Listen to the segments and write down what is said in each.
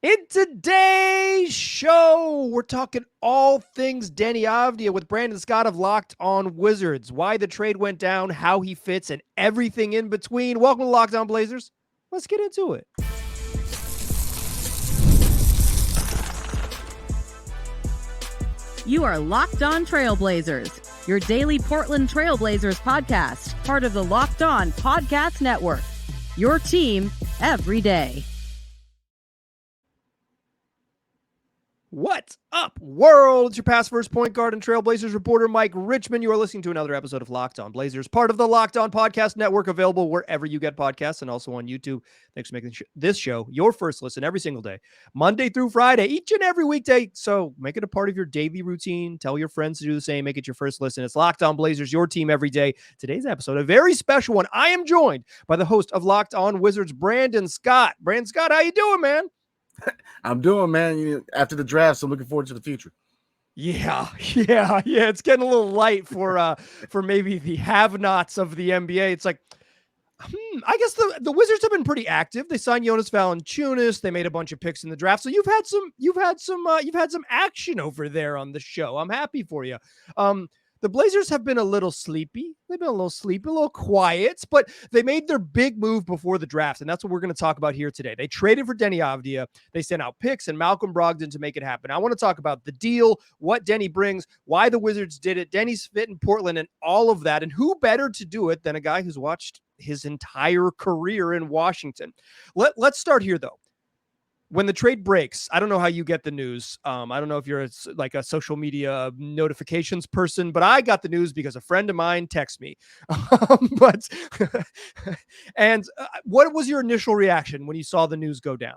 In today's show, we're talking all things Deni Avdija with Brandon Scott of Locked On Wizards, why the trade went down, how he fits, and everything in between. Welcome to Locked On Blazers. Let's get into it. You are Locked On Trailblazers, your daily Portland Trailblazers podcast, part of the Locked On Podcast Network. Your team every day. What's up, world? It's your past first point guard and Trailblazers reporter, Mike Richmond. You are listening to another episode of Locked On Blazers, part of the Locked On Podcast Network, available wherever you get podcasts and also on YouTube. Thanks for making this show your first listen every single day, Monday through Friday, each and every weekday. So make it a part of your daily routine. Tell your friends to do the same. Make it your first listen. It's Locked On Blazers, your team every day. Today's episode, a very special one. I am joined by the host of Locked On Wizards, Brandon Scott. Brandon Scott, how you doing, man? I'm doing, man. After the draft, so I'm looking forward to the future. Yeah. It's getting a little light for maybe the have-nots of the NBA. It's like, I guess the Wizards have been pretty active. They signed Jonas Valanciunas. They made a bunch of picks in the draft. So you've had some action over there on the show. I'm happy for you. The Blazers have been a little sleepy. They've been a little quiet, but they made their big move before the draft, and that's what we're going to talk about here today. They traded for Deni Avdija. They sent out picks and Malcolm Brogdon to make it happen. I want to talk about the deal, what Deni brings, why the Wizards did it, Deni's fit in Portland, and all of that, and who better to do it than a guy who's watched his entire career in Washington. Let's start here, though. When the trade breaks, I don't know how you get the news. I don't know if you're like a social media notifications person, but I got the news because a friend of mine texted me. What was your initial reaction when you saw the news go down?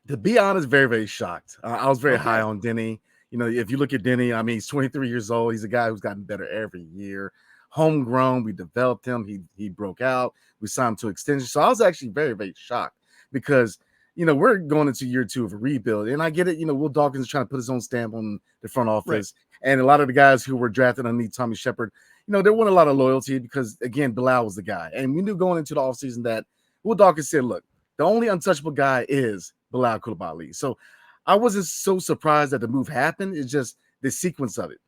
To be honest, very, very shocked. I was very high on Deni. You know, if you look at Deni, I mean, he's 23 years old. He's a guy who's gotten better every year. Homegrown, we developed him. He broke out. We signed him to extension. So I was actually very, very shocked because we're going into year 2 of a rebuild. And I get it. Will Dawkins is trying to put his own stamp on the front office. Right. And a lot of the guys who were drafted underneath Tommy Shepard, there wasn't a lot of loyalty because, again, Bilal was the guy. And we knew going into the offseason that Will Dawkins said, look, the only untouchable guy is Bilal Coulibaly. So I wasn't so surprised that the move happened. It's just the sequence of it.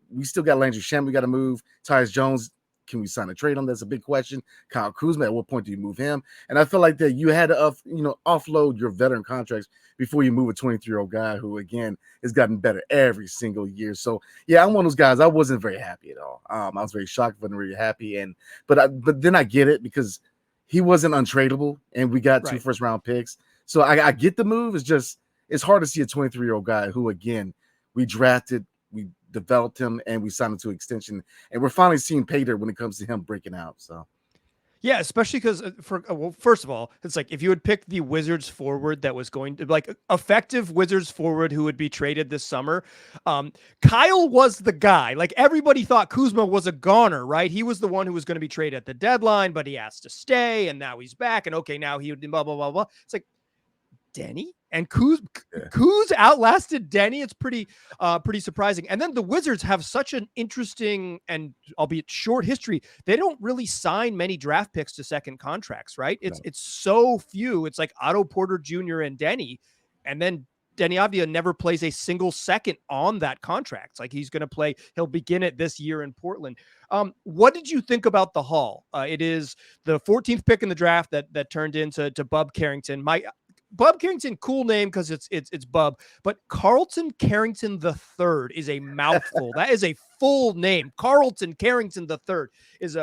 We still got Landry Shamet. We got to move. Tyus Jones. Can we sign a trade on? That's a big question. Kyle Kuzma, at what point do you move him? And I feel like that you had to, offload your veteran contracts before you move a 23-year-old guy who, again, has gotten better every single year. So, yeah, I'm one of those guys. I wasn't very happy at all. I was very shocked, wasn't really happy. But then I get it because he wasn't untradeable, and we got 2 first-round picks. So I get the move. It's hard to see a 23-year-old guy who, again, we drafted, we developed him, and we signed him to extension, and we're finally seeing pay dirt when it comes to him breaking out. So yeah, especially because first of all, it's like if you had picked the Wizards forward that was going to like effective Wizards forward who would be traded this summer, Kyle was the guy. Like everybody thought Kuzma was a goner, right? He was the one who was going to be traded at the deadline, but he asked to stay, and now he's back, and okay, now he would blah blah blah blah. It's like Deni and Kuz outlasted Deni. It's pretty surprising. And then the Wizards have such an interesting and albeit short history. They don't really sign many draft picks to second contracts, right? It's so few. It's like Otto Porter Jr. and Deni, and then Deni Avdija never plays a single second on that contract. It's like he'll begin it this year in Portland. What did you think about the haul? It is the 14th pick in the draft that turned into Bub Carrington. Bub Carrington, cool name because it's Bub, but Carlton Carrington III is a mouthful. That is a full name. Carlton Carrington III is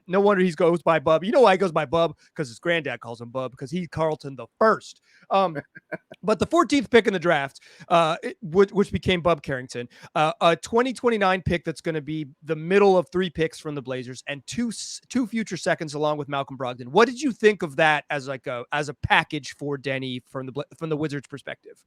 no wonder he goes by Bub. You know why he goes by Bub? Because his granddad calls him Bub because he's Carlton the First. But the 14th pick in the draft, which became Bub Carrington, a 2029 pick that's going to be the middle of 3 picks from the Blazers and two future seconds along with Malcolm Brogdon. What did you think of that as a package for Deni from the Wizards' perspective?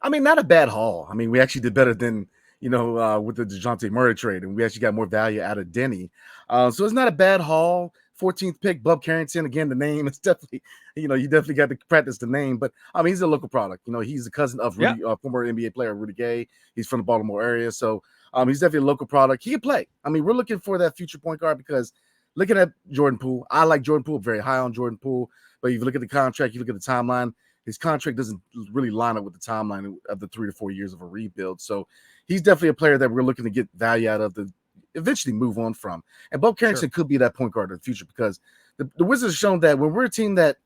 I mean, not a bad haul. I mean, we actually did better than with the DeJounte Murray trade, and we actually got more value out of Deni. So it's not a bad haul. 14th pick, Bub Carrington. Again, the name is definitely, you definitely got to practice the name. But, I mean, he's a local product. He's a cousin of Rudy, former NBA player Rudy Gay. He's from the Baltimore area. So he's definitely a local product. He can play. I mean, we're looking for that future point guard because looking at Jordan Poole, I like Jordan Poole, very high on Jordan Poole. But if you look at the contract, you look at the timeline, his contract doesn't really line up with the timeline of the 3 to 4 years of a rebuild. So he's definitely a player that we're looking to get value out of, to eventually move on from. And Bob Carrington could be that point guard in the future, because the Wizards have shown that when we're a team that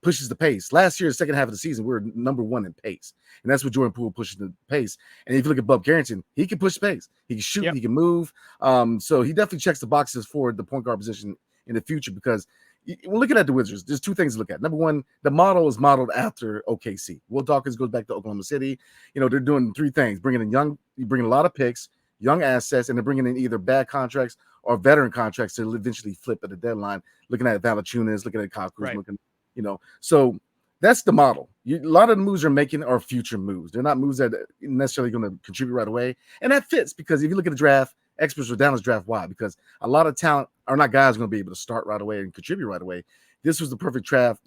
pushes the pace. Last year, the second half of the season, we were number 1 in pace. And that's what Jordan Poole pushes the pace. And if you look at Bob Carrington, he can push pace. He can shoot, he can move. So he definitely checks the boxes for the point guard position in the future, because when looking at the Wizards, there's 2 things to look at. Number one, the model is modeled after OKC. Will Dawkins goes back to Oklahoma City. You know, they're doing 3 things: bringing in you bring a lot of picks, young assets, and they're bringing in either bad contracts or veteran contracts to eventually flip at the deadline. Looking at Valanciunas, looking at Kyle Kuzma, so that's the model. A lot of the moves they're making are future moves. They're not moves that are necessarily going to contribute right away. And that fits, because if you look at the draft, experts were down as draft. Why? Because a lot of talent are not guys going to be able to start right away and contribute right away. This was the perfect draft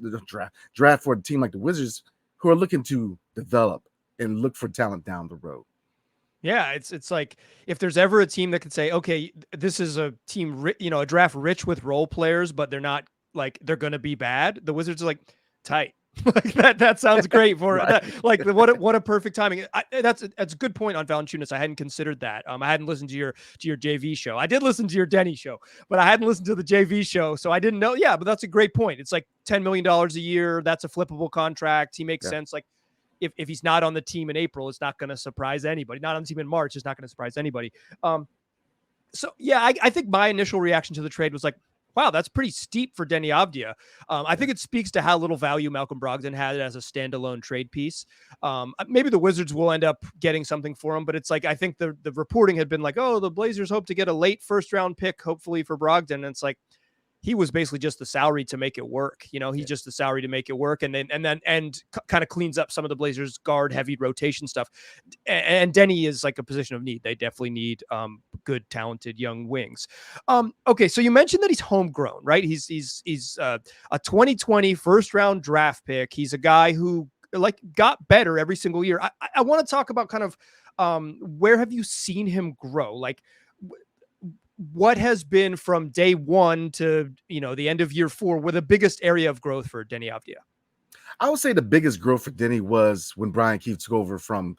for a team like the Wizards, who are looking to develop and look for talent down the road. Yeah, it's like, if there's ever a team that could say, okay, this is a team, a draft rich with role players, but they're not like they're going to be bad, the Wizards are like, tight. Like that sounds great for right. What a perfect timing. That's a good point on Valanciunas. I hadn't considered that. I hadn't listened to your JV show. I did listen to your Deni show, but I hadn't listened to the JV show, so I didn't know. Yeah, but that's a great point. It's like $10 million a year. That's a flippable contract. He makes sense. Like, if he's not on the team in April, it's not going to surprise anybody. Not on the team in March, it's not going to surprise anybody. So yeah, I think my initial reaction to the trade was like, wow, that's pretty steep for Deni Avdija. I think it speaks to how little value Malcolm Brogdon had as a standalone trade piece. Maybe the Wizards will end up getting something for him, but it's like, I think the reporting had been like, oh, the Blazers hope to get a late first-round pick, hopefully, for Brogdon. And it's like, he was basically just the salary to make it work. He's just the salary to make it work. And then kind of cleans up some of the Blazers guard heavy rotation stuff. And Deni is like a position of need. They definitely need good, talented young wings. Okay. So you mentioned that he's homegrown, right? He's a 2020 first round draft pick. He's a guy who like got better every single year. I want to talk about kind of where have you seen him grow? Like, what has been from day 1 to, the end of year 4, where the biggest area of growth for Deni Avdija? I would say the biggest growth for Deni was when Brian Keefe took over from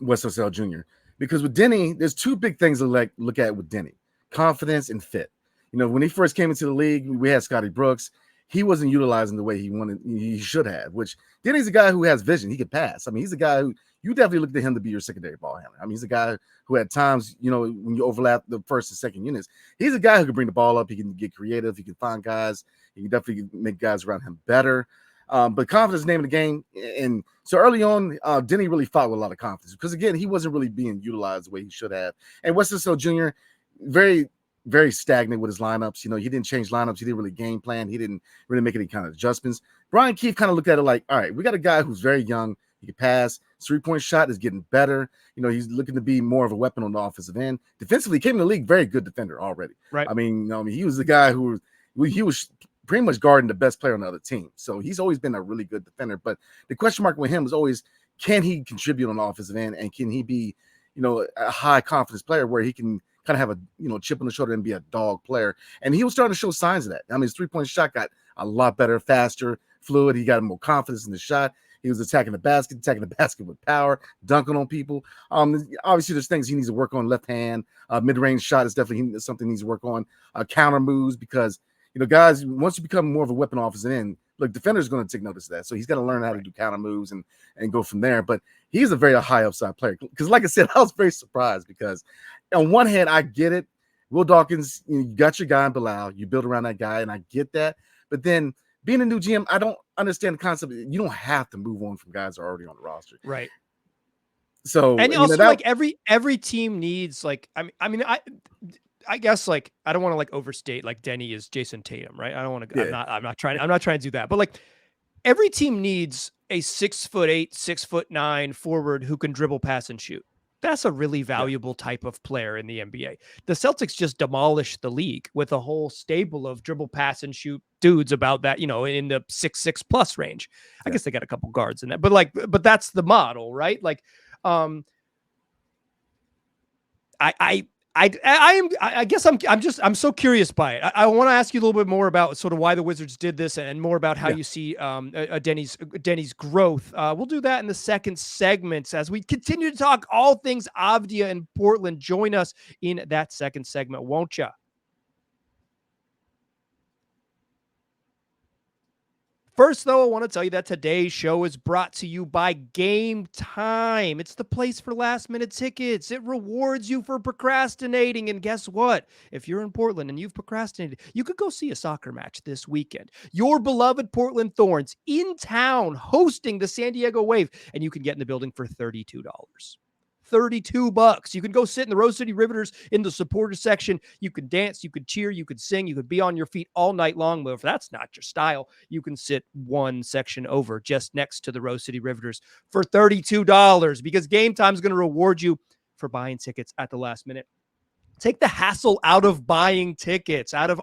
Wes Unseld Jr. Because with Deni, there's 2 big things to look at with Deni: confidence and fit. When he first came into the league, we had Scotty Brooks. He wasn't utilizing the way he should have, which Denny's a guy who has vision. He could pass. I mean, he's a guy who you definitely looked at him to be your secondary ball handler. I mean, he's a guy who at times, when you overlap the first and second units, he's a guy who can bring the ball up. He can get creative. He can find guys. He can definitely make guys around him better. But confidence is the name of the game. And so early on, Deni really fought with a lot of confidence because, again, he wasn't really being utilized the way he should have. And Wes Unseld Jr., very, very stagnant with his lineups. He didn't change lineups. He didn't really game plan. He didn't really make any kind of adjustments. Brian Keefe kind of looked at it like, all right, we got a guy who's very young. He can pass. 3-point shot is getting better. He's looking to be more of a weapon on the offensive end. Defensively, came in the league, very good defender already. Right. I mean, he was the guy who he was pretty much guarding the best player on the other team. So he's always been a really good defender. But the question mark with him is always, can he contribute on the offensive end, and can he be, a high confidence player where he can kind of have a chip on the shoulder and be a dog player. And he was starting to show signs of that. I mean, his 3-point shot got a lot better, faster, fluid. He got more confidence in the shot. He was attacking the basket with power, dunking on people. Obviously, there's things he needs to work on. Left hand, mid-range shot is definitely something he needs to work on. Counter moves, because guys, once you become more of a weapon offensive end, look, defenders are going to take notice of that. So he's got to learn how to do counter moves and go from there. But he's a very high upside player. Because, like I said, I was very surprised because on one hand, I get it. Will Dawkins, you got your guy in Bilal. You build around that guy, and I get that. But then being a new GM, I don't understand the concept. You don't have to move on from guys that are already on the roster. Right. So, and also, like every team needs, like, I guess, like, I don't want to like overstate like Deni is Jason Tatum, right? I don't want to. Yeah. I'm not trying to do that. But like, every team needs a 6'8", 6'9" forward who can dribble, pass, and shoot. That's a really valuable type of player in the NBA. The Celtics just demolished the league with a whole stable of dribble, pass, and shoot dudes about that, in the 6'6" plus range. I guess they got a couple guards in that, but that's the model, right? Like, I I guess I'm so curious by it. I want to ask you a little bit more about sort of why the Wizards did this and more about how you see Deni's growth. We'll do that in the second segment as we continue to talk all things Avdija and Portland. Join us in that second segment, won't you? First, though, I want to tell you that today's show is brought to you by Gametime. It's the place for last-minute tickets. It rewards you for procrastinating. And guess what? If you're in Portland and you've procrastinated, you could go see a soccer match this weekend. Your beloved Portland Thorns in town hosting the San Diego Wave, and you can get in the building for $32. $32. You can go sit in the Rose City Riveters in the supporter section. You could dance, you could cheer, you could sing, you could be on your feet all night long. But if that's not your style, you can sit one section over just next to the Rose City Riveters for $32 because Gametime is going to reward you for buying tickets at the last minute. Take the hassle out of buying tickets, out of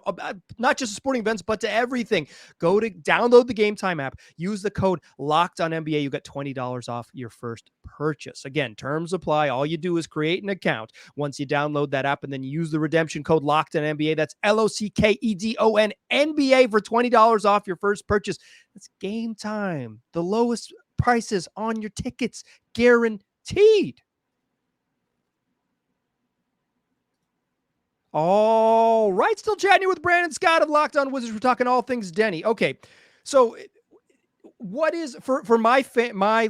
not just sporting events, but to everything. Go to download the Gametime app. Use the code LOCKEDONNBA. You get $20 off your first purchase. Again, terms apply. All you do is create an account once you download that app and then use the redemption code LOCKEDONNBA. That's LOCKEDONNBA for $20 off your first purchase. That's Gametime. The lowest prices on your tickets, guaranteed. All right, still chatting with Brandon Scott of Locked On Wizards. We're talking all things Deni. Okay, so what is for my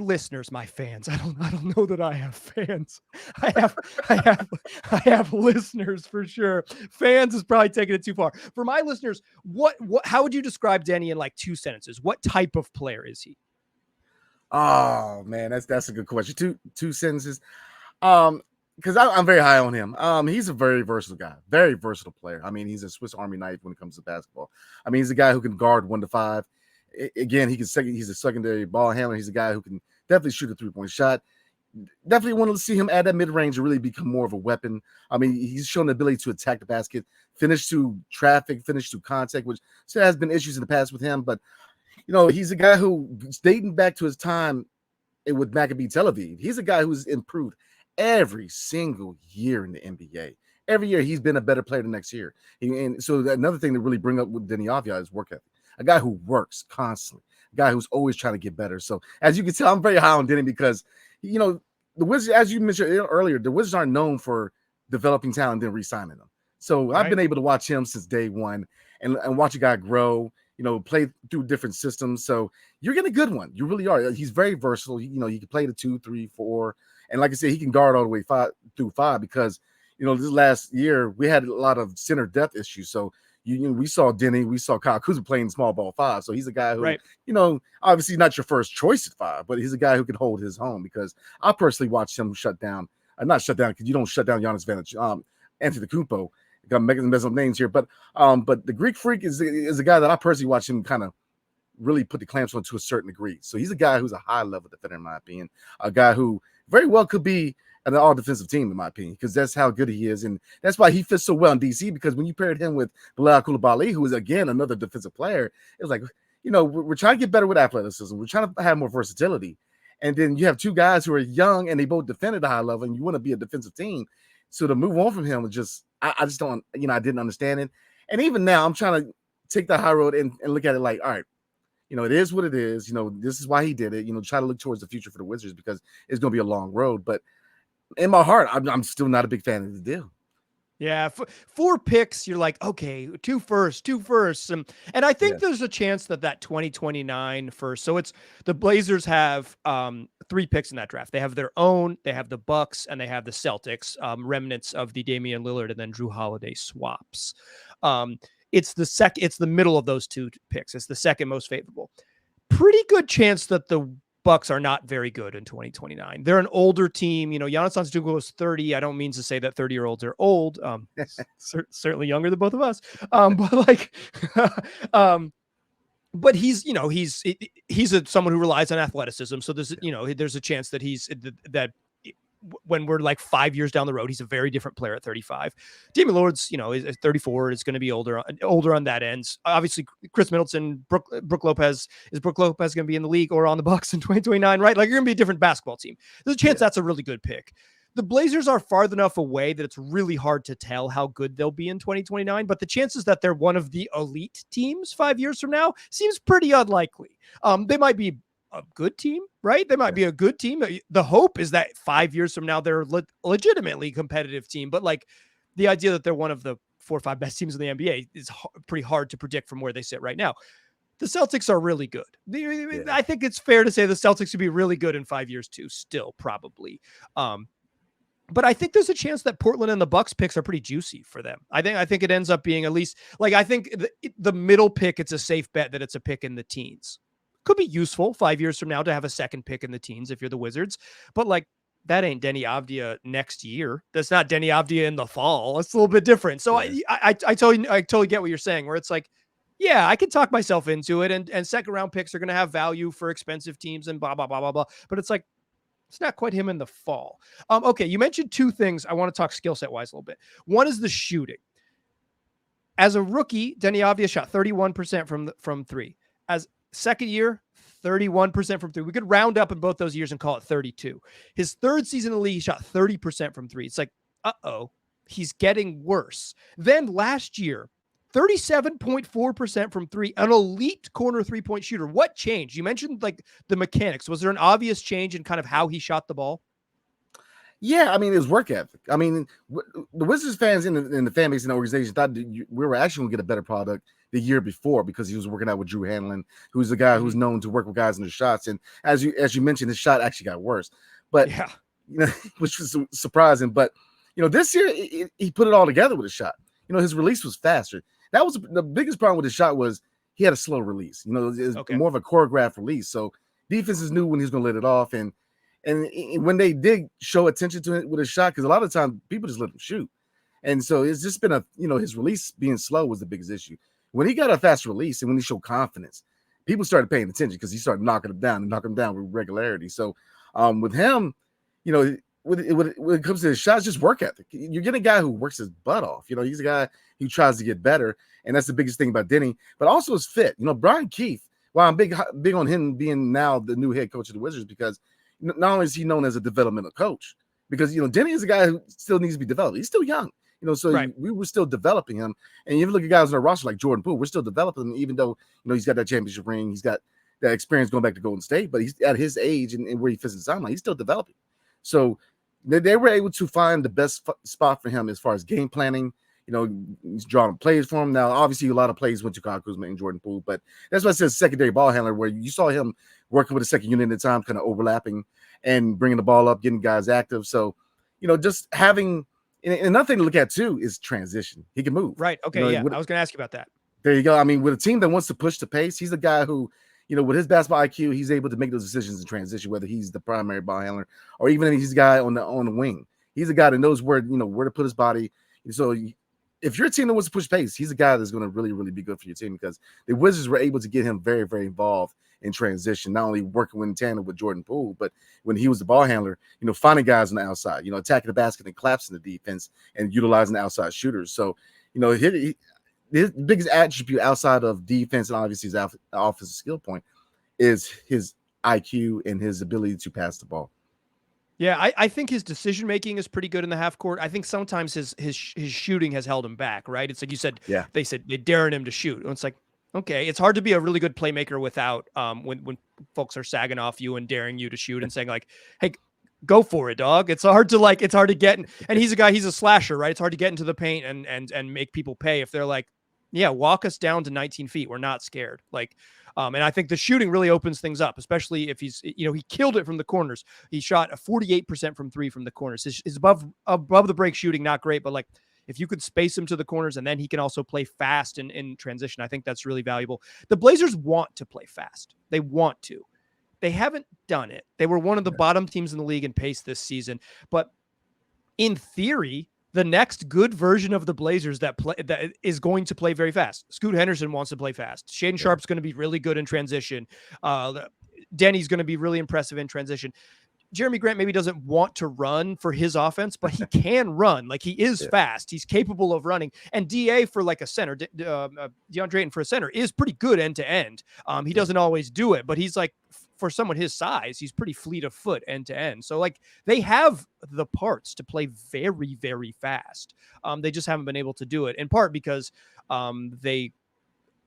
listeners, my fans? I don't know that I have fans. I have listeners for sure. Fans is probably taking it too far. For my listeners, how would you describe Deni in like 2 sentences? What type of player is he? Oh man, that's a good question. Two sentences. Because I'm very high on him. He's a very versatile guy, very versatile player. I mean, he's a Swiss Army knife when it comes to basketball. I mean, he's a guy who can guard 1 to 5. Again, he's a secondary ball handler. He's a guy who can definitely shoot a 3-point shot. Definitely want to see him add that mid-range and really become more of a weapon. I mean, he's shown the ability to attack the basket, finish through traffic, finish through contact, which still has been issues in the past with him. But, he's a guy who, dating back to his time with Maccabi Tel Aviv, he's a guy who's improved every single year in the NBA. Every year he's been a better player the next year. And so another thing to really bring up with Deni Avdija is work ethic. A guy who works constantly, a guy who's always trying to get better. So as you can tell, I'm very high on Deni because, the Wizards, as you mentioned earlier, the Wizards aren't known for developing talent and then re-signing them. So I've been able to watch him since day one and watch a guy grow, play through different systems. So you're getting a good one. You really are. He's very versatile. He can play the 2, 3, 4. And like I said, he can guard all the way 5 through 5 because, this last year we had a lot of center depth issues. So, we saw Deni, we saw Kyle Kuzma playing small ball 5. So he's a guy who, obviously not your first choice at 5, but he's a guy who can hold his own because I personally watched him shut down. Not shut down because you don't shut down Giannis Antetokounmpo. Got mess up names here, but the Greek Freak is a guy that I personally watched him kind of really put the clamps on to a certain degree. So he's a guy who's a high level defender, in my opinion, a guy who very well could be an all defensive team, in my opinion, because that's how good he is. And that's why he fits so well in DC, because when you paired him with Bilal Coulibaly, who is, again, another defensive player, it's like, we're trying to get better with athleticism. We're trying to have more versatility. And then you have 2 guys who are young and they both defend at a high level, and you want to be a defensive team. So to move on from him was just, I just don't, I didn't understand it. And even now I'm trying to take the high road and look at it like, all right, it is what it is. This is why he did it. Try to look towards the future for the Wizards because it's going to be a long road. But in my heart, I'm still not a big fan of the deal. Yeah, 4 picks, you're like, okay, 2 firsts. And I think there's a chance that 2029 first. So it's the Blazers have 3 picks in that draft. They have their own, they have the Bucks, and they have the Celtics, remnants of the Damian Lillard and then Drew Holiday swaps. It's the middle of those 2 picks. It's the second most favorable. Pretty good chance that the Bucks are not very good in 2029. They're an older team. Giannis Antetokounmpo is 30. I don't mean to say that 30-year-olds are old. Certainly younger than both of us. But he's someone who relies on athleticism. So there's a chance that when we're like 5 years down the road, he's a very different player at 35. Damian Lillard's, is 34. Is going to be older on that end. Obviously, Chris Middleton, Brook Lopez. Is Brook Lopez going to be in the league or on the Bucks in 2029? Right? Like, you're going to be a different basketball team. There's a chance that's a really good pick. the Blazers are far enough away that it's really hard to tell how good they'll be in 2029, but the chances that they're one of the elite teams 5 years from now seems pretty unlikely. They might be a good team, right? They might be a good team. The hope is that 5 years from now, they're legitimately competitive team, but like the idea that they're one of the 4 or 5 best teams in the NBA is pretty hard to predict from where they sit right now. The Celtics are really good. I think it's fair to say the Celtics would be really good in 5 years too, still probably. But I think there's a chance that Portland and the Bucks picks are pretty juicy for them. I think it ends up being at least like, I think the middle pick, it's a safe bet that it's a pick in the teens. Could be useful 5 years from now to have a second pick in the teens if you're the Wizards, but like that ain't Deni Avdija next year. That's not Deni Avdija in the fall. It's a little bit different. So I totally get what you're saying, where it's like, yeah, I can talk myself into it, and second round picks are going to have value for expensive teams and blah, blah, blah, blah, blah. But it's like, it's not quite him in the fall. Okay, you mentioned two things. I want to talk skill set wise a little bit. One is the shooting. As a rookie, Deni Avdija shot 31% from three. As second year, 31% from three. We could round up in both those years and call it 32. His third season in the league, he shot 30% from three. It's like, he's getting worse. Then last year, 37.4% from three, an elite corner three-point shooter. What changed? You mentioned like the mechanics. Was there an obvious change in kind of how he shot the ball? Yeah, I mean, it was work ethic. I mean, the Wizards fans in the fan base and the organization thought we were actually going to get a better product the year before because he was working out with Drew Hanlon, who's the guy who's known to work with guys in the shots. And as you mentioned, his shot actually got worse. But which was surprising. But this year he put it all together with his shot. His release was faster. That was the biggest problem with his shot was he had a slow release. It was more of a choreographed release. So defenses knew when he was going to let it off. And when they did show attention to it with his shot, because a lot of the time people just let him shoot. And so it's just been his release being slow was the biggest issue. When he got a fast release and when he showed confidence, people started paying attention because he started knocking them down with regularity. So with him, when it comes to his shots, just work ethic. You're getting a guy who works his butt off. He's a guy who tries to get better, and that's the biggest thing about Deni. But also his fit. Brian Keefe. Well, I'm big on him being now the new head coach of the Wizards because not only is he known as a developmental coach, because Deni is a guy who still needs to be developed. He's still young. We were still developing him. And you look at guys on our roster like Jordan Poole, we're still developing him, even though he's got that championship ring, he's got that experience going back to Golden State, but he's at his age and where he fits in the timeline, he's still developing. So they were able to find the best spot for him as far as game planning. He's drawing plays for him. Now, obviously, a lot of plays went to Kyle Kuzma and Jordan Poole, but that's why I said secondary ball handler, where you saw him working with a second unit at a time, kind of overlapping and bringing the ball up, getting guys active. So, just having and another thing to look at too is transition. He can move. Right. Okay. I was going to ask you about that. There you go. I mean, with a team that wants to push the pace, he's the guy who, with his basketball IQ, he's able to make those decisions in transition, whether he's the primary ball handler or even if he's the guy on the wing. He's a guy that knows where to put his body. So if your team that wants to push pace, he's a guy that's going to really, really be good for your team because the Wizards were able to get him very, very involved in transition, not only working in tandem with Jordan Poole, but when he was the ball handler, finding guys on the outside, attacking the basket and collapsing the defense and utilizing the outside shooters. So, his biggest attribute outside of defense and obviously his offensive skill point is his IQ and his ability to pass the ball. Yeah, I think his decision making is pretty good in the half court. I think sometimes his shooting has held him back, right? It's like you said, they said they're daring him to shoot. And it's like, okay, it's hard to be a really good playmaker without when folks are sagging off you and daring you to shoot and saying like, hey, go for it, dog. It's hard to get in. And he's a slasher, right? It's hard to get into the paint and make people pay if they're like, yeah, walk us down to 19 feet. We're not scared. Like, and I think the shooting really opens things up, especially if he's, he killed it from the corners. He shot a 48% from three from the corners. His above the break shooting, not great, but like if you could space him to the corners and then he can also play fast in transition, I think that's really valuable. The Blazers want to play fast. They want to. They haven't done it. They were one of the bottom teams in the league in pace this season, but in theory, the next good version of the Blazers that is going to play very fast. Scoot Henderson wants to play fast. Shaedon Sharp's going to be really good in transition. Denny's going to be really impressive in transition. Jeremy Grant maybe doesn't want to run for his offense, but he can run. Like he is fast. He's capable of running. And DA for like a center, DeAndre Ayton for a center is pretty good end to end. He doesn't always do it, but he's like for someone his size, he's pretty fleet of foot end to end. So like they have the parts to play very, very fast. They just haven't been able to do it, in part because they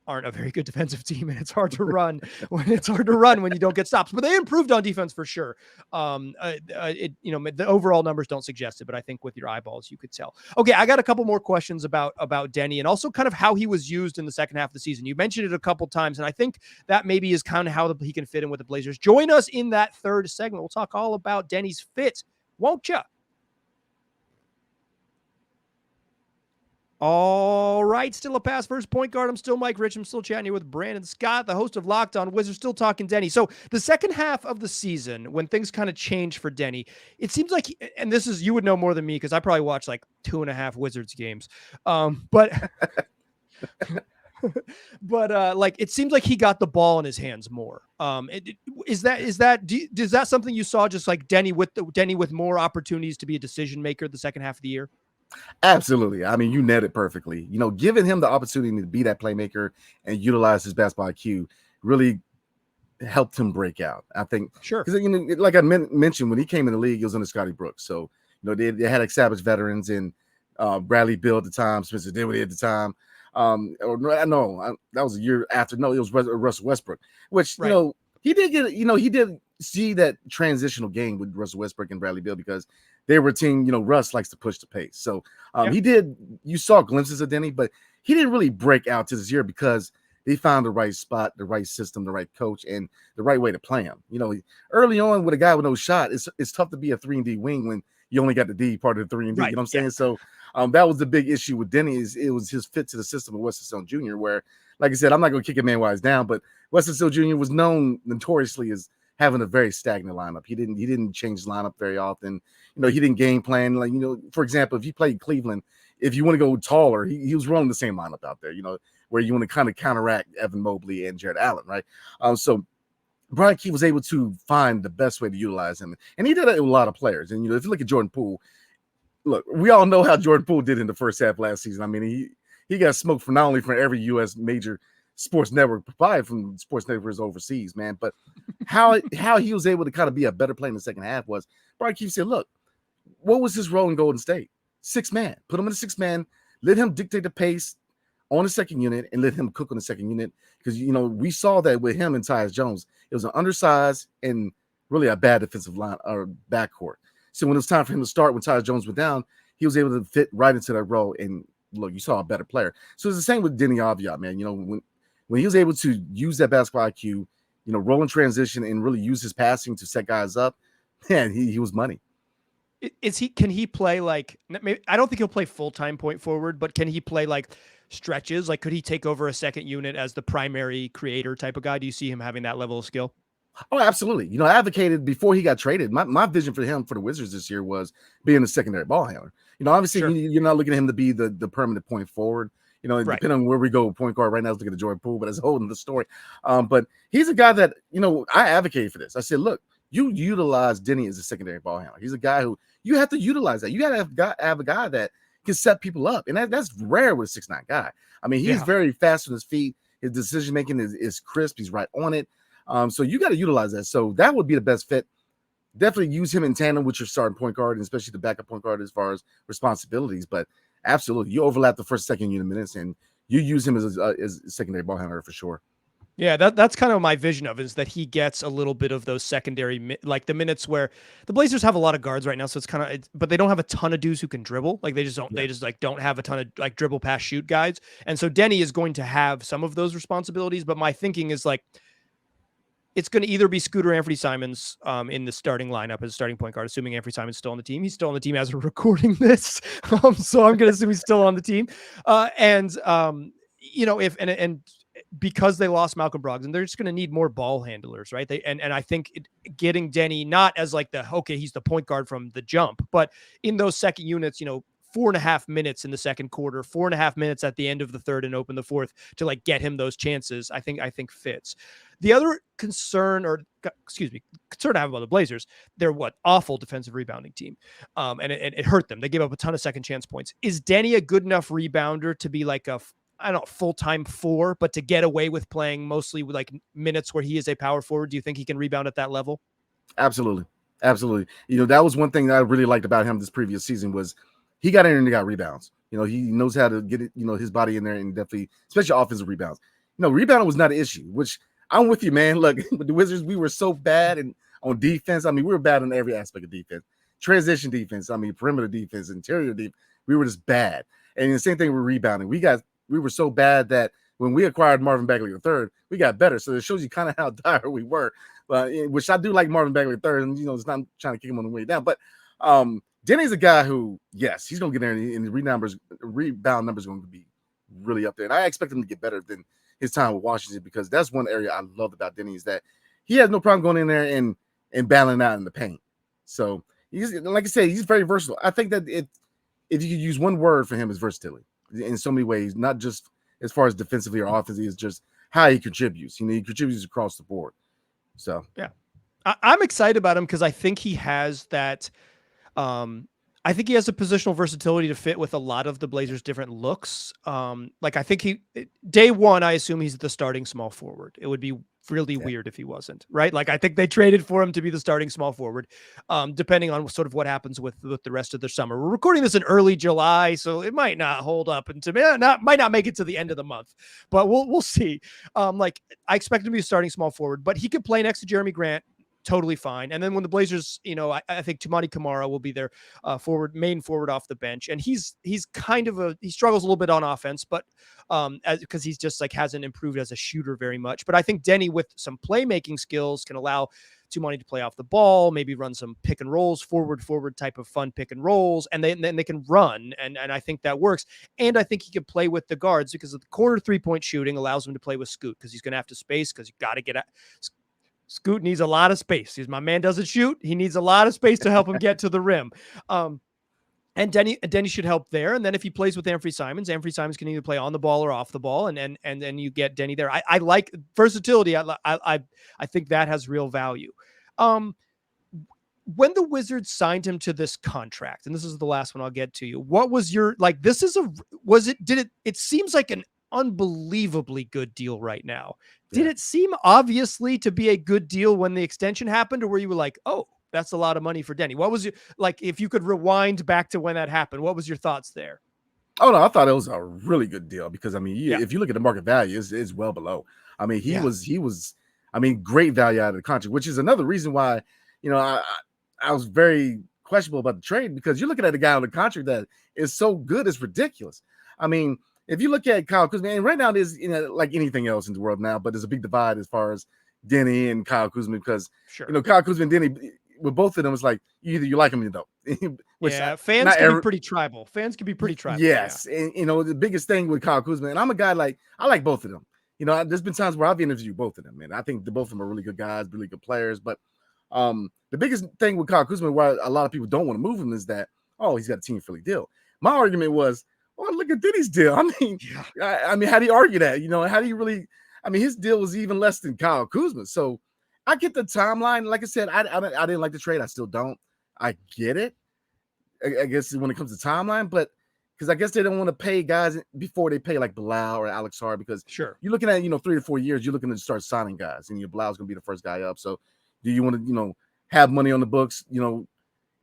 aren't a very good defensive team, and it's hard to run when you don't get stops. But they improved on defense for sure. The overall numbers don't suggest it, but I think with your eyeballs you could tell. Okay, I got a couple more questions about Deni and also kind of how he was used in the second half of the season. You mentioned it a couple times, and I think that maybe is kind of how he can fit in with the Blazers. Join us in that third segment. We'll talk all about Deni's fit, won't you? All right, still a pass first point guard. I'm still Mike Rich. I'm still chatting here with Brandon Scott, the host of Locked On Wizards, still talking Deni. So the second half of the season, when things kind of changed for Deni, it seems like, and this is, you would know more than me because I probably watched like 2.5 Wizards games. But like it seems like he got the ball in his hands more. Is that something you saw, just like Deni with more opportunities to be a decision maker the second half of the year? Absolutely. I mean, you net it perfectly. Giving him the opportunity to be that playmaker and utilize his basketball IQ really helped him break out. I think, sure, because like I mentioned, when he came in the league, he was under Scotty Brooks. So they had established veterans in Bradley Beal at the time, Spencer Dinwiddie at the time. That was a year after. No, it was Russell Westbrook, which right. He did get. He did see that transitional game with Russell Westbrook and Bradley Beal because they were a team. Russ likes to push the pace, so he did. You saw glimpses of Deni, but he didn't really break out to this year because they found the right spot, the right system, the right coach, and the right way to play him. Early on with a guy with no shot, it's tough to be a 3-and-D wing when you only got the D part of the 3-and-D. Right. You know what I'm saying? So that was the big issue with Deni, is it was his fit to the system of Weston Stone Jr., where, like I said, I'm not going to kick a man while he's down, but Weston Stone Jr. was known notoriously as having a very stagnant lineup. He didn't change his lineup very often. He didn't game plan. Like, for example, if you played Cleveland, if you want to go taller, he was running the same lineup out there, where you want to kind of counteract Evan Mobley and Jared Allen, right? So Brian Key was able to find the best way to utilize him. And he did it with a lot of players. And, if you look at Jordan Poole, look, we all know how Jordan Poole did in the first half last season. I mean, he got smoked not only from every U.S. major sports network, probably from sports networks overseas, man. But how he was able to kind of be a better player in the second half was Brian Keefe said, look, what was his role in Golden State? 6-man. Put him in a 6-man, let him dictate the pace on the second unit and let him cook on the second unit. Because, we saw that with him and Tyus Jones. It was an undersized and really a bad defensive line or backcourt. So when it was time for him to start, when Tyus Jones went down, he was able to fit right into that role. And look, you saw a better player. So it's the same with Deni Avdija, man. When he was able to use that basketball IQ, roll in transition and really use his passing to set guys up, man, he was money. Can he play like, maybe, I don't think he'll play full-time point forward, but can he play like stretches? Like, could he take over a second unit as the primary creator type of guy? Do you see him having that level of skill? Oh, absolutely. I advocated before he got traded. My vision for him, for the Wizards this year, was being a secondary ball handler. Obviously, sure, you're not looking at him to be the permanent point forward. Right, depending on where we go, point guard right now is looking at Jordan Poole, but that's a whole other story. But he's a guy that, I advocated for this. I said, look, you utilize Deni as a secondary ball handler. He's a guy who you have to utilize that. You got to have a guy that can set people up. And that's rare with a 6'9" guy. I mean, he's very fast on his feet. His decision-making is crisp. He's right on it. So you got to utilize that. So that would be the best fit. Definitely use him in tandem with your starting point guard, and especially the backup point guard as far as responsibilities. But absolutely, you overlap the first, second unit minutes, and you use him as a secondary ball handler for sure. Yeah, that's kind of my vision of it, is that he gets a little bit of those secondary, like the minutes where the Blazers have a lot of guards right now. So it's kind of, but they don't have a ton of dudes who can dribble. Like they just don't, don't have a ton of like dribble pass shoot guys. And so Deni is going to have some of those responsibilities. But my thinking is like, it's going to either be Scooter Anthony Simons in the starting lineup as a starting point guard, assuming Anthony Simons still on the team. He's still on the team as we're recording this. So I'm going to assume he's still on the team. Because they lost Malcolm Brogdon, they're just going to need more ball handlers, right? And I think getting Deni not as like he's the point guard from the jump, but in those second units, 4.5 minutes in the second quarter, 4.5 minutes at the end of the third and open the fourth to like get him those chances, I think fits. The other concern I have about the Blazers, they're awful defensive rebounding team. And it hurt them. They gave up a ton of second chance points. Is Deni a good enough rebounder to be like I don't know, full-time 4, but to get away with playing mostly with like minutes where he is a power forward, do you think he can rebound at that level? Absolutely. Absolutely. That was one thing that I really liked about him this previous season was he got in and he got rebounds. He knows how to get it, his body in there and definitely, especially offensive rebounds. Rebounding was not an issue, which I'm with you, man. Look, with the Wizards, we were so bad and on defense. I mean, we were bad on every aspect of defense. Transition defense, I mean, perimeter defense, interior defense. We were just bad. And the same thing with rebounding. We were so bad that when we acquired Marvin Bagley III, we got better. So it shows you kind of how dire we were. Which I do like Marvin Bagley III, and it's not trying to kick him on the way down. But Deni's a guy who, yes, he's gonna get there, and the rebound numbers are going to be really up there. And I expect him to get better than his time with Washington, because that's one area I loved about Deni is that he has no problem going in there and battling out in the paint. So he's, like I said, he's very versatile. I think that if you could use one word for him, is versatility in so many ways, not just as far as defensively or offensively, it's just how he contributes. He contributes across the board. So yeah, I'm excited about him because I think he has that. I think he has a positional versatility to fit with a lot of the Blazers' different looks. Like I think day one, I assume he's the starting small forward. It would be really weird if he wasn't, right? Like I think they traded for him to be the starting small forward, depending on sort of what happens with the rest of the summer. We're recording this in early July, so it might not hold up and might not make it to the end of the month, but we'll see. Like I expect him to be a starting small forward, but he could play next to Jeremy Grant. Totally fine. And then when the Blazers, I think Tumani Kamara will be their main forward off the bench. And he's kind of he struggles a little bit on offense, but because he's just like hasn't improved as a shooter very much. But I think Deni with some playmaking skills can allow Tumani to play off the ball, maybe run some pick and rolls, forward type of fun pick and rolls, and then they can run. And I think that works. And I think he can play with the guards because of the corner 3-point shooting allows him to play with Scoot because he's going to have to space because you got to get out. Scoot needs a lot of space. My man doesn't shoot. He needs a lot of space to help him get to the rim. And Deni should help there. And then if he plays with Anfernee Simons can either play on the ball or off the ball. And then you get Deni there. I like versatility. I think that has real value. When the Wizards signed him to this contract, and this is the last one I'll get to you, what was your, like, it seems like an unbelievably good deal right now. Did it seem obviously to be a good deal when the extension happened, or were you like, oh, that's a lot of money for Deni? What was your, like, if you could rewind back to when that happened, what was your thoughts there? Oh, no, I thought it was a really good deal because, I mean, if you look at the market value, it's well below. I mean, he was, I mean, great value out of the contract, which is another reason why, I was very questionable about the trade, because you're looking at a guy on the contract that is so good, it's ridiculous. I mean, if you look at Kyle Kuzma, and right now there's, like anything else in the world now, but there's a big divide as far as Deni and Kyle Kuzma, because, Kyle Kuzma and Deni, with both of them, it's like either you like them or you don't. Which fans can be pretty tribal. Fans can be pretty tribal. Yes. And, the biggest thing with Kyle Kuzma, and I'm a guy I like both of them. There's been times where I've interviewed both of them, and I think both of them are really good guys, really good players. But the biggest thing with Kyle Kuzma, why a lot of people don't want to move him, is that, he's got a team-friendly deal. My argument was, look at Deni's deal. I mean, how do you argue that? How do you really? I mean, his deal was even less than Kyle Kuzma. So I get the timeline. Like I said, I didn't like the trade. I still don't. I get it. I guess when it comes to timeline, but because I guess they don't want to pay guys before they pay like Bilal or Alex Hart, because you're looking at 3 to 4 years. You're looking to start signing guys, and your Bilal's going to be the first guy up. So do you want to have money on the books?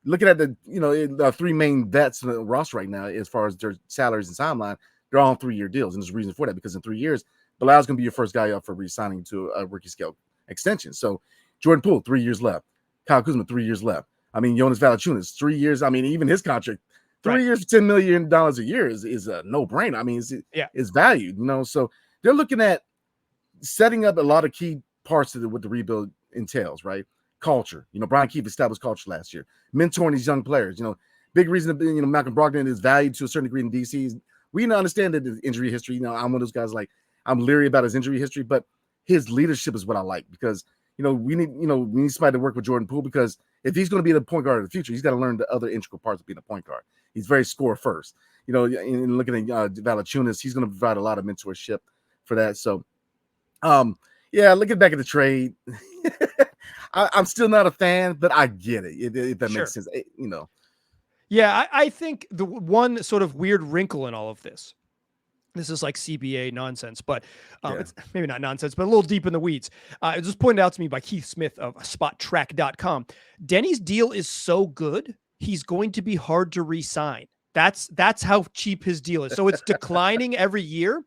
Looking at the three main vets in the roster right now, as far as their salaries and timeline, they're all on 3-year deals. And there's a reason for that, because in 3 years, Bilal's going to be your first guy up for re-signing to a rookie scale extension. So Jordan Poole, 3 years left. Kyle Kuzma, 3 years left. I mean, Jonas Valanciunas, 3 years. I mean, even his contract, 3 years for $10 million a year is a no-brainer. I mean, it's valued, So they're looking at setting up a lot of key parts of what the rebuild entails, right? Culture. Brian Keefe established culture last year. Mentoring these young players. Big reason that Malcolm Brogdon is valued to a certain degree in DC. We understand that the injury history. I'm one of those guys, like, I'm leery about his injury history, but his leadership is what I like, because we need somebody to work with Jordan Poole, because if he's going to be the point guard of the future, he's got to learn the other integral parts of being a point guard. He's very score first. In looking at Valanciunas, he's going to provide a lot of mentorship for that. So, looking back at the trade. I'm still not a fan, but I get it. If that makes sense, Yeah, I think the one sort of weird wrinkle in all of this, This is like CBA nonsense, but Yeah. it's maybe not nonsense, but a little deep in the weeds. It was just pointed out to me by Keith Smith of SpotTrack.com. Deni's deal is so good, he's going to be hard to re-sign. That's how cheap his deal is. So it's declining every year.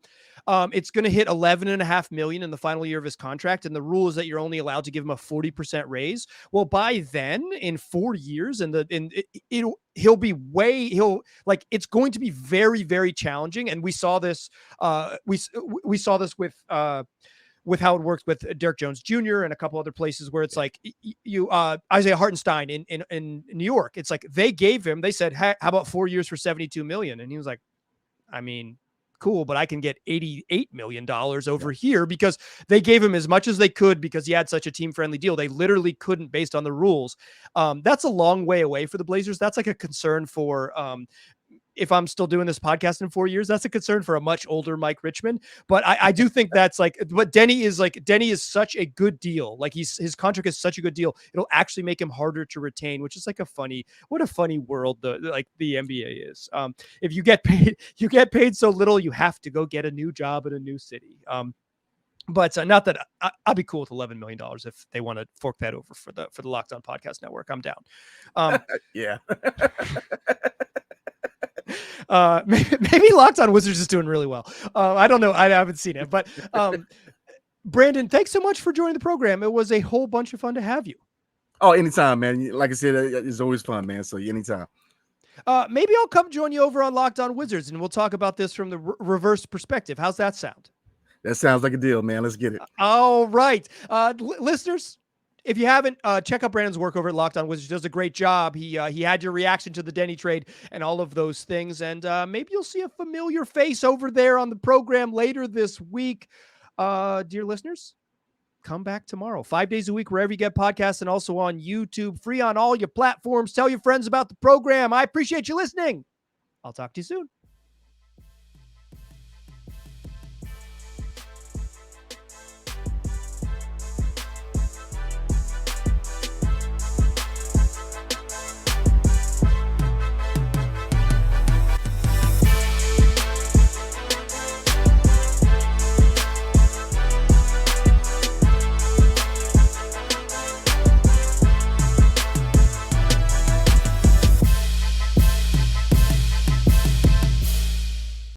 It's going to hit $11.5 million in the final year of his contract. And the rule is that you're only allowed to give him a 40% raise. Well, by then in 4 years it's going to be very, very challenging. And we saw this, we saw this with how it works with Derek Jones Jr. and a couple other places where it's like Isaiah Hartenstein in New York. It's like they said, hey, how about 4 years for $72 million? And he was like, I mean, cool, but I can get $88 million over here, because they gave him as much as they could because he had such a team-friendly deal. They literally couldn't based on the rules. That's a long way away for the Blazers. That's like a concern for if I'm still doing this podcast in 4 years, that's a concern for a much older Mike Richmond. But I do think that's like what Deni is such a good deal. Like his contract is such a good deal. It'll actually make him harder to retain, which is like what a funny world the NBA is. If you get paid so little, you have to go get a new job in a new city. But not that I'll be cool with $11 million if they want to fork that over for the Locked On Podcast Network. I'm down. Yeah. Maybe Locked On Wizards is doing really well. I don't know. I haven't seen it, but Brandon, thanks so much for joining the program. It was a whole bunch of fun to have you. Oh, anytime, man. Like I said, it's always fun, man. So anytime. Maybe I'll come join you over on Locked On Wizards and we'll talk about this from the reverse perspective. How's that sound? That sounds like a deal, man. Let's get it. All right. Listeners, if you haven't, check out Brandon's work over at Locked On Wizards. He does a great job. He had your reaction to the Deni trade and all of those things. And maybe you'll see a familiar face over there on the program later this week. Dear listeners, come back tomorrow, 5 days a week, wherever you get podcasts, and also on YouTube, free on all your platforms. Tell your friends about the program. I appreciate you listening. I'll talk to you soon.